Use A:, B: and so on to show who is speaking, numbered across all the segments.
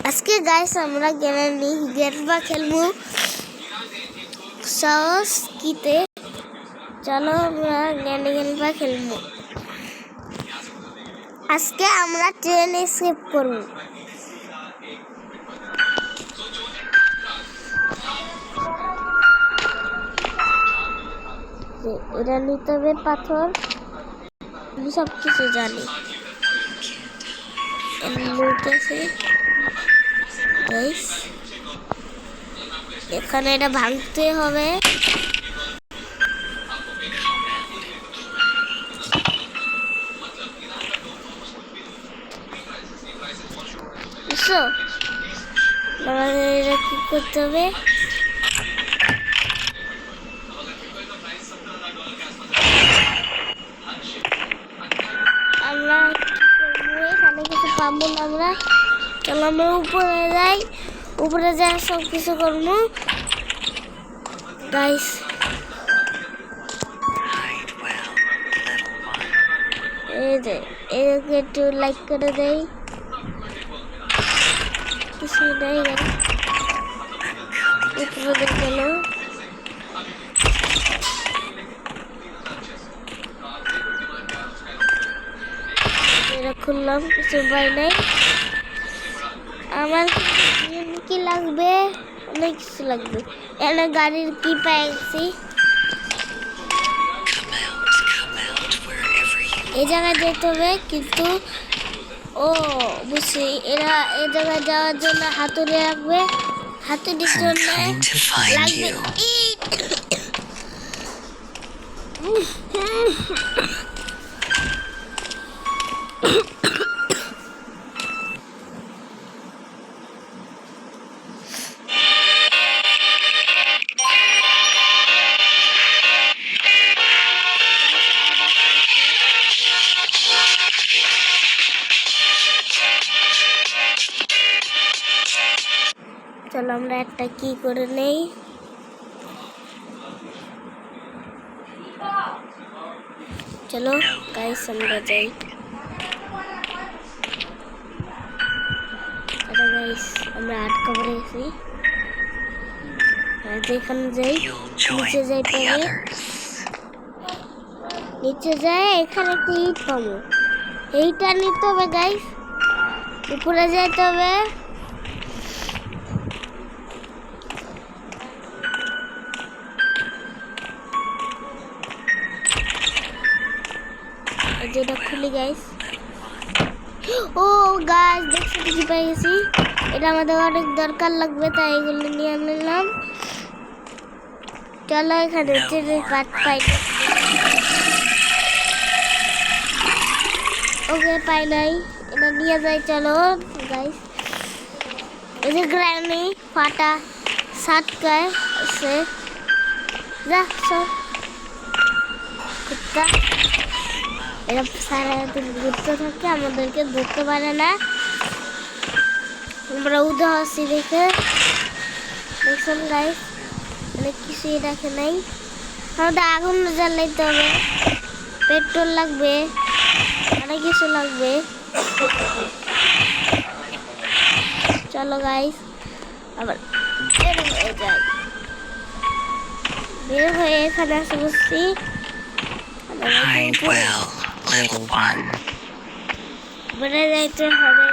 A: আজকে গাইস আমরা গেমবা খেলবো সস কিতে। চলো আমরা গেমবা খেলবো। আজকে আমরা ট্রেন স্কিপ করব। এটা নিতে হবে পাথর, আমি সব কিছু জানি। এখানে এটা ভাঙতে হবে। আমাদের এটা কি করতে হবে? আমরা এখানে কিছু পাবো না আমরা। চলো আমরা উপরে যাই সব কিছু করবো গাইস। এই যে এটাকে একটু লাইক করে দেই। কিছু নেই উপরে চলো। এটা খুললাম, কিছু উপায় নেই। আমার কি লাগবে? অনেক কিছু লাগবে। এখানে গাড়ির কি পাইছি। এই জায়গায় যেতে হবে, কিন্তু ও বুঝছি এরা এই জায়গায় যাওয়ার জন্য হাতুড়ি রাখবে। হাতুড়ির জন্য লাগবে ইট। চলো আমরা একটা কি করে নেই। চলো গাইস আমরা যাই। গাইস আমরা আটকা পড়ে গেছি। যেখানে যাই নিচে যাই পাবে, নিচে যাই এখানে একটা ইট পাবো। এইটা নিতে হবে গাইস, উপরে যেতে হবে। যেটা খুলি গাইস। ও গাইস দেখছি কি পেয়ে গেছি। এটা আমাদের অনেক দরকার লাগবে, তাই এগুলো নিয়ে নিলাম। চলো এখানে কাঠ পাই। ওকে পাই নাই, এটা নিয়ে যাই। চলো গাইস এই যে গ্রানি ফাটা সাতকায় আছে। যা সব কুত্তা এরা সারাদিন ঘুরতে থাকে, আমাদেরকে ধরতে পারে না। আমরা উদয় আসি দেখে। দেখুন গাইস অনেক কিছুই রাখে নাই। আমাদের আগুন জ্বালাইতে হবে, পেট্রোল লাগবে, অনেক কিছু লাগবে। চলো গাইস আবার বের হয়ে এখানে আসে বসছি। বেড়ে যাইতে হবে।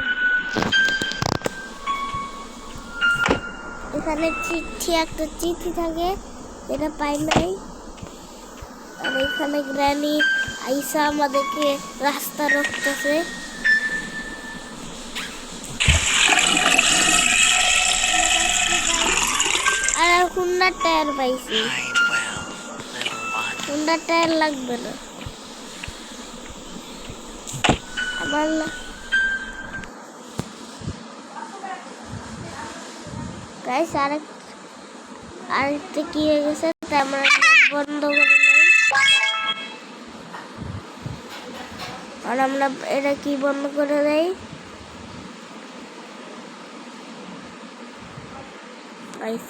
A: এখানে একটা চিঠি থাকে, এটা পাই নাই। আর এখানে গ্রানি আইসা আমাদেরকে রাস্তা রোকতেছে। আর হুন্ডার টায়ার পাইছি। হুন্ডার টায়ার লাগবে না আমার। গাইস আরেকটা কি হয়ে গেছে, তাই আমরা বন্ধ করে নেই। আর আমরা এটা কি বন্ধ করে দেই গাইস।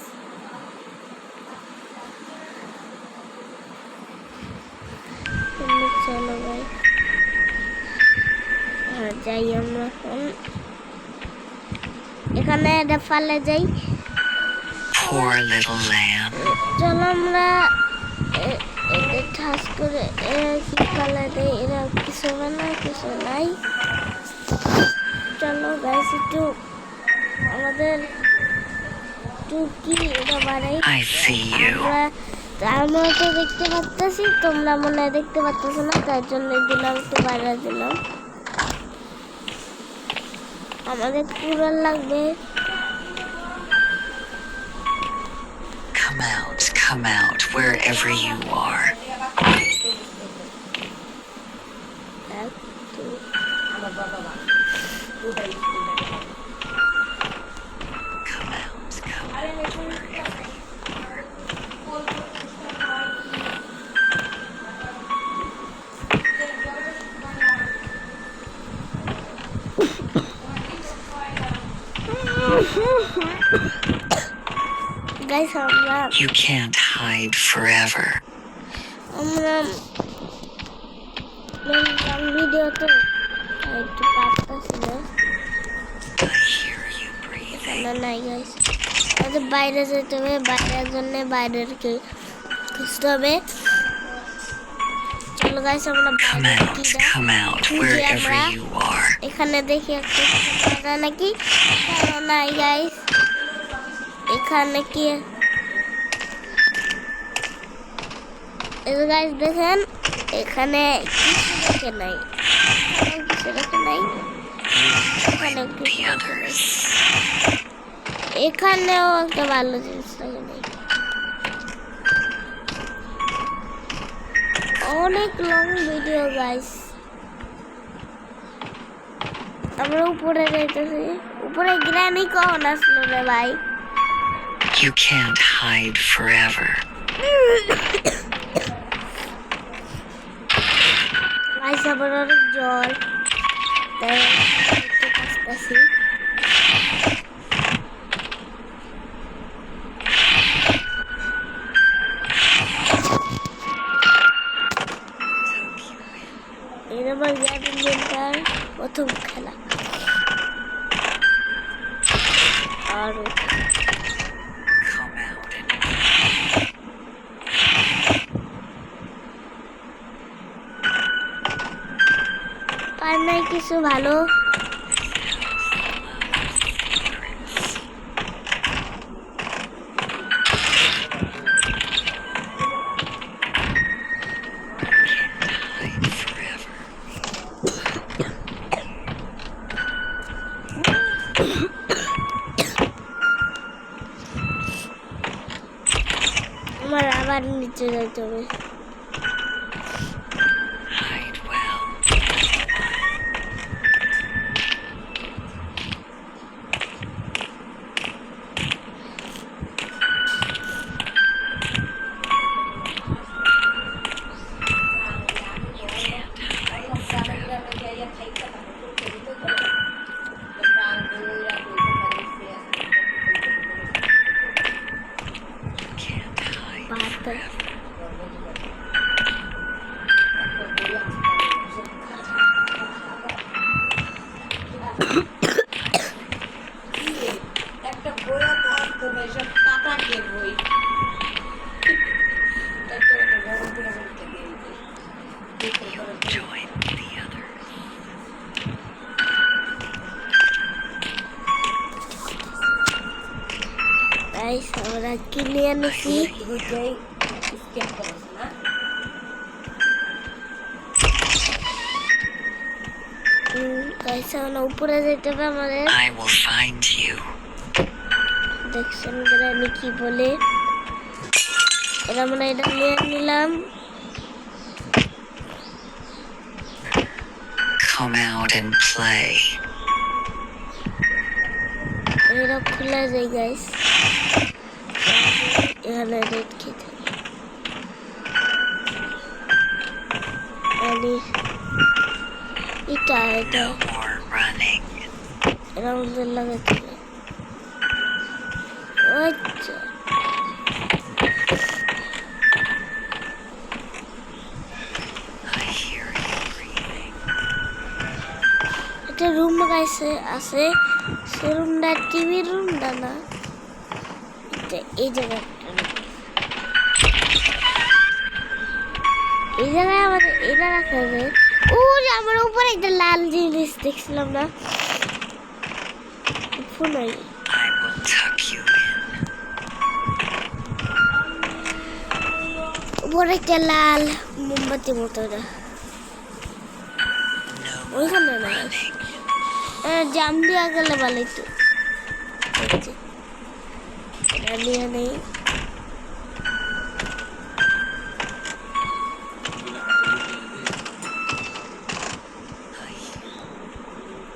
A: চলো গাইস যাই আমরা এখন। এখানে এটা ফালে যাই।
B: Poor little lamb.
A: চলো আমরা এটা ঠাস করে কি ফালে দেই, এরা কিছু হবে না, কিছু নাই। চলো গাইস একটু আমাদের কি এটা বাড়াই।
B: I see you.
A: আমরা তো দেখতে পাচ্ছি, তোমরা মনে হয় দেখতে পাচ্ছ না, তার জন্য দিলাম, একটু বাইরে দিলাম। আমাদের কুড়াল লাগবে।
B: Come out, wherever you are. Come out, wherever you are.
A: Guys,
B: You can't hide forever.
A: আমরা ভিডিও তো একটু পারতেছি না।
B: I hear you breathing.
A: না নাই গাইস, আমাদের বাইরে যেতে হবে, বাইরের জন্য বাইরের খুঁজতে হবে। চলো গাইস আমরা
B: Come out, wherever you are.
A: এখানে দেখি একটা পারা নাকি, নাই গাইস, এখানে কি গাইস দেখেন, এখানে কিছু দেখে নাই, কিছু দেখে নাই, এখানে
B: The others.
A: এখানেও একটা ভালো জিনিস দেখে নাই। অনেক লং ভিডিও গাইস। আমরা উপরে যাইতেছি, উপরে গ্রানি কখন আসলো রে ভাই?
B: You can't hide forever.
A: Guys আবার অনেক জল, তাই একটু কাছতাছি। এটা আমার গ্রামীণ গেমটার প্রথম খেলা। আর
B: Come out and
A: পার নাই কিছু ভালো।
B: hide forever.
A: আমার আবার নিচে যেতে হবে।
B: Hide well. You can't hide forever. Can't hide
A: পারতে
B: forever.
C: একটা বইও পড়তো না, এসব কাটাকে বই।
B: You'll join the others.
A: Guys আমরা কিনে এনেছি।
C: বুঝলেই স্কেপ করছ না?
A: গাইস আমরা উপরে যেতে হবে আমাদের।
B: I will find you.
A: দেখছেন গ্রানি কি বলে, এরা মানে এটা নিয়ে নিলাম।
B: Come out and play.
A: এরা খুলে যায় গাইস, এখানে রেড খেতে এটা
B: No more running.
A: এরা আমাদের লাগাতে হবে। আচ্ছা
B: I hear you breathing.
A: এটা রুম গাইছে আছে সে রুমটা টিভির রুমটা না এই জায়গাটা এই জায়গায় আমাদের এটা রাখা হবে ও যে আমার উপরে একটা লাল জিনিস দেখছিলাম না ফুলই
B: I will tuck you in.
A: উপরে একটা লাল মোমবাতি মতো না
B: No
A: ওইখানে
B: more
A: না
B: running.
A: জাম দিয়া গেলে ভালোই তো এটা নিয়ে নেই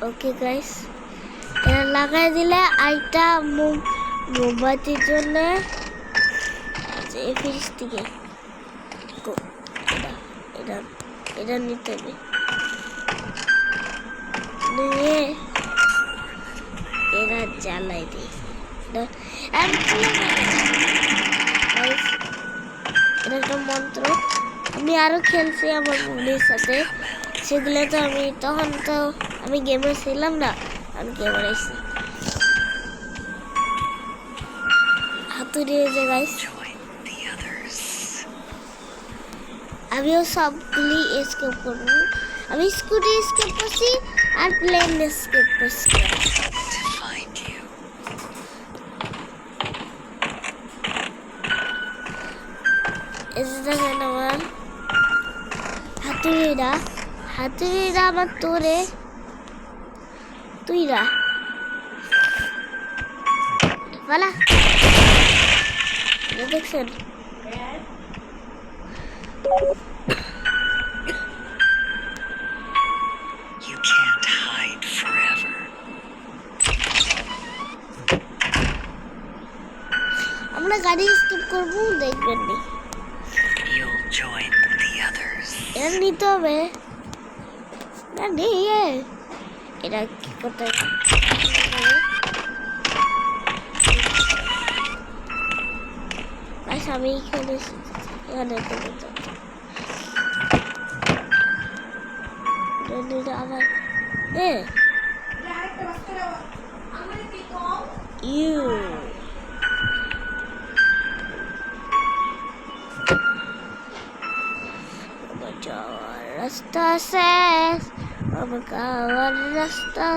A: ওকে গাইস এটা লাগাই দিলে আরেকটা মোমবাতির জন্য ফ্রিজ থেকে এটা এটা নিতে হবে নিয়ে এরা জ্বালাই দিই এটা একটা মন্ত্র আমি আরো খেলছি আমার বন্ধুর সাথে সেগুলো তো আমি তখন তো আমি গেমে ছিলাম না আমি গেমে এসেছি হাতুড়ি যে গাইস
B: Join the others.
A: আমিও সবগুলি এসকেপ করবো আমি স্কুটি এসকেপ করছি আর প্লেন এসকেপ করছি
B: To find you.
A: এই যে দেখেন আমার হাতুড়িরা আমার তোরে তুইরা বলা দেখছেন
B: You can't hide forever.
A: আমরা গাড়ি স্কিপ করবো দেখবেন নি
B: You'll join the others.
A: এর নিতে হবে না নিয়ে এটা কি করতে হবে আচ্ছা আমি এখানে করবো তো আবার হ্যাঁ
C: আরেকটা বাচ্চা দাও আমার কি কম
A: ইউ যাওয়ার রাস্তা শেষ আমার যাওয়ার রাস্তা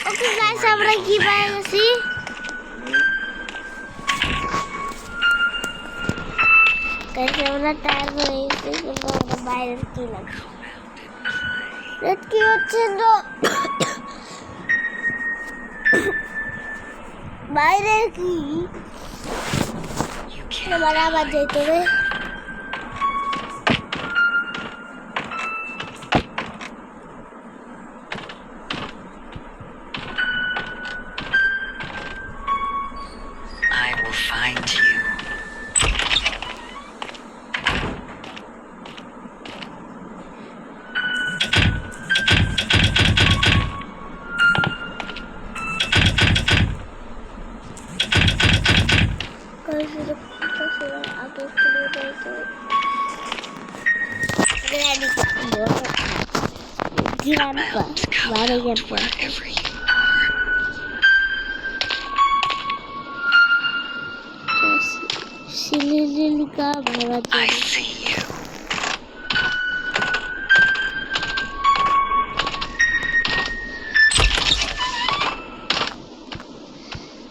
A: ওকে গাইস আমরা কি পেয়ে গেছি গাইস আমরা টায়ার হয়ে গেছি কিন্তু আমরা বাইরের কি লাগছে রেড কি হচ্ছে তো বাইরে কি
B: You can't
A: এবার আবার যেতে হবে
B: I will find you. Come out wherever you are.
A: শিলিকা ভাড়া
B: I see you.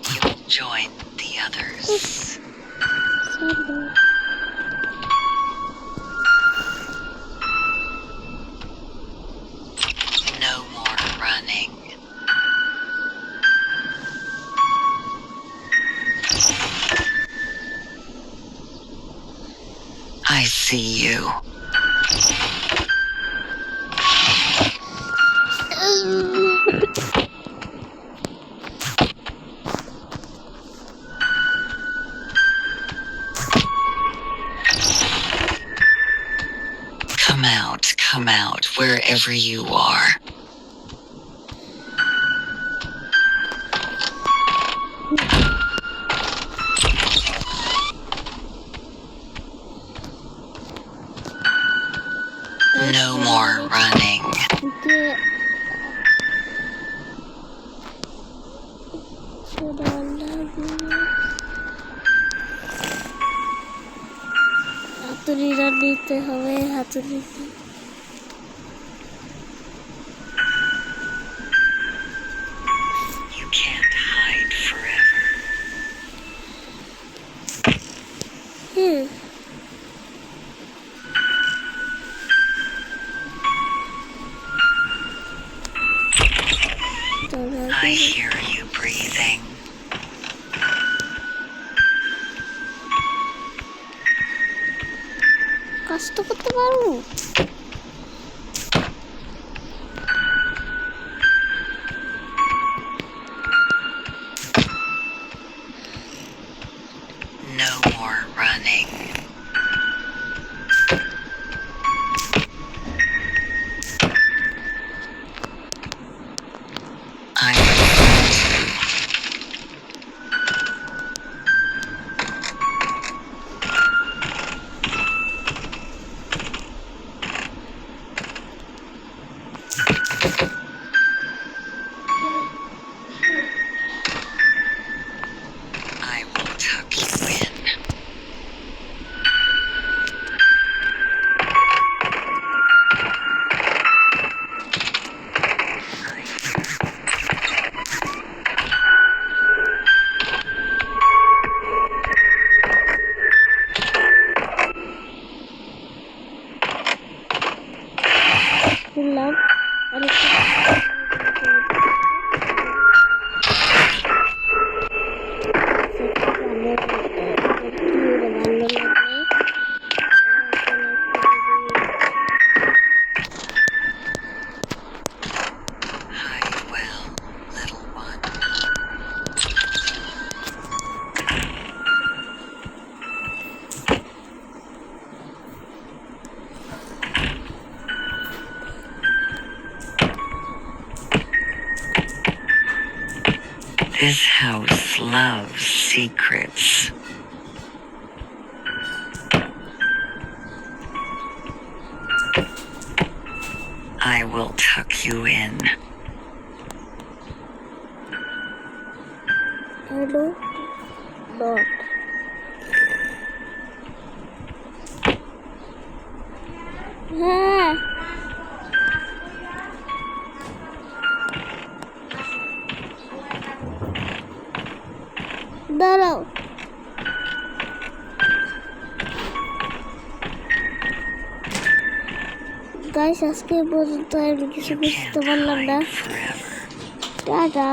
B: You'll join the others. No more running. I see you. Come out wherever you are. No more running.
A: যে হাতুড়িটা নিতে হবে হাতুড়িতে
B: You can't hide forever.
A: Hmm
B: I hear you breathing.
A: কষ্ট করতে পারবো
B: No more running. I'm I will tuck you in.
A: বললাম
B: Hide well, little one. This house loves secrets. I will tuck you in.
A: Hello dot হ্যাঁ দাঁড়াও guys আজকে পর্যন্ত আমি কিছু
B: You
A: বুঝতে
B: can't
A: পারলাম না
B: hide forever.
A: টাটা